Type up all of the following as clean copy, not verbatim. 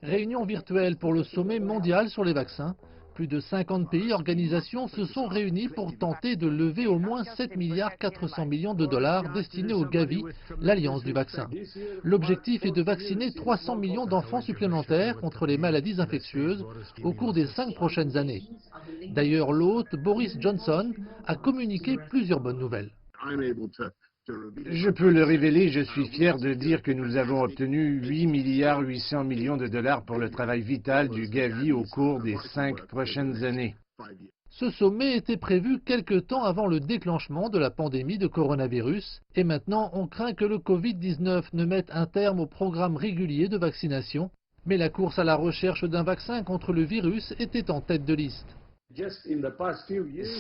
Réunion virtuelle pour le sommet mondial sur les vaccins. Plus de 50 pays et organisations se sont réunis pour tenter de lever au moins 7 milliards 400 millions de dollars destinés au Gavi, l'alliance du vaccin. L'objectif est de vacciner 300 millions d'enfants supplémentaires contre les maladies infectieuses au cours des 5 prochaines années. D'ailleurs, l'hôte Boris Johnson a communiqué plusieurs bonnes nouvelles. Je peux le révéler, je suis fier de dire que nous avons obtenu 8 milliards 800 millions de dollars pour le travail vital du Gavi au cours des 5 prochaines années. Ce sommet était prévu quelque temps avant le déclenchement de la pandémie de coronavirus et maintenant on craint que le Covid-19 ne mette un terme au programme régulier de vaccination, mais la course à la recherche d'un vaccin contre le virus était en tête de liste.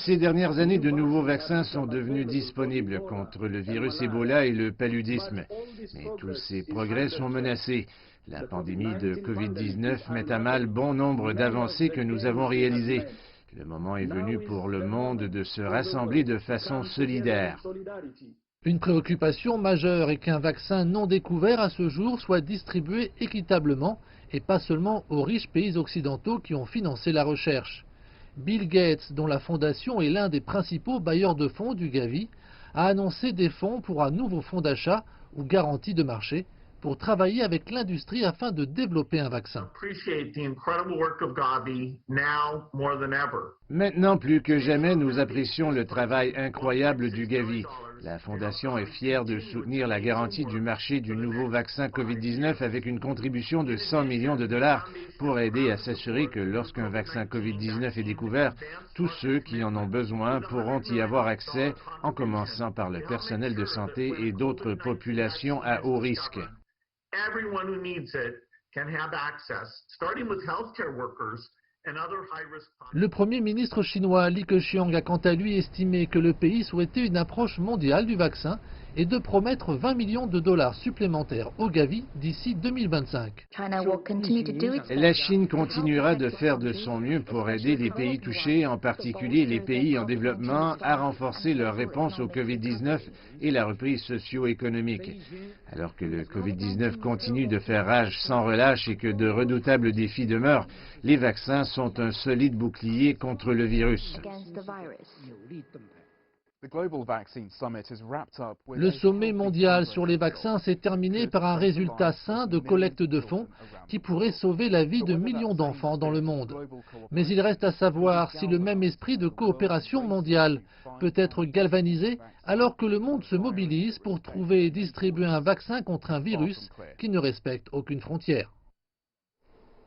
Ces dernières années, de nouveaux vaccins sont devenus disponibles contre le virus Ebola et le paludisme. Mais tous ces progrès sont menacés. La pandémie de Covid-19 met à mal bon nombre d'avancées que nous avons réalisées. Le moment est venu pour le monde de se rassembler de façon solidaire. Une préoccupation majeure est qu'un vaccin non découvert à ce jour soit distribué équitablement et pas seulement aux riches pays occidentaux qui ont financé la recherche. Bill Gates, dont la fondation est l'un des principaux bailleurs de fonds du Gavi, a annoncé des fonds pour un nouveau fonds d'achat ou garantie de marché pour travailler avec l'industrie afin de développer un vaccin. Maintenant, plus que jamais, nous apprécions le travail incroyable du Gavi. La Fondation est fière de soutenir la garantie du marché du nouveau vaccin Covid-19 avec une contribution de 100 millions de dollars pour aider à s'assurer que lorsqu'un vaccin Covid-19 est découvert, tous ceux qui en ont besoin pourront y avoir accès, en commençant par le personnel de santé et d'autres populations à haut risque. Le Premier ministre chinois Li Keqiang a quant à lui estimé que le pays souhaitait une approche mondiale du vaccin et de promettre 20 millions de dollars supplémentaires au Gavi d'ici 2025. La Chine continuera de faire de son mieux pour aider les pays touchés, en particulier les pays en développement, à renforcer leur réponse au Covid-19 et la reprise socio-économique. Alors que le Covid-19 continue de faire rage sans relâche et que de redoutables défis demeurent, les vaccins sont un solide bouclier contre le virus. Le sommet mondial sur les vaccins s'est terminé par un résultat sain de collecte de fonds qui pourrait sauver la vie de millions d'enfants dans le monde. Mais il reste à savoir si le même esprit de coopération mondiale peut être galvanisé alors que le monde se mobilise pour trouver et distribuer un vaccin contre un virus qui ne respecte aucune frontière.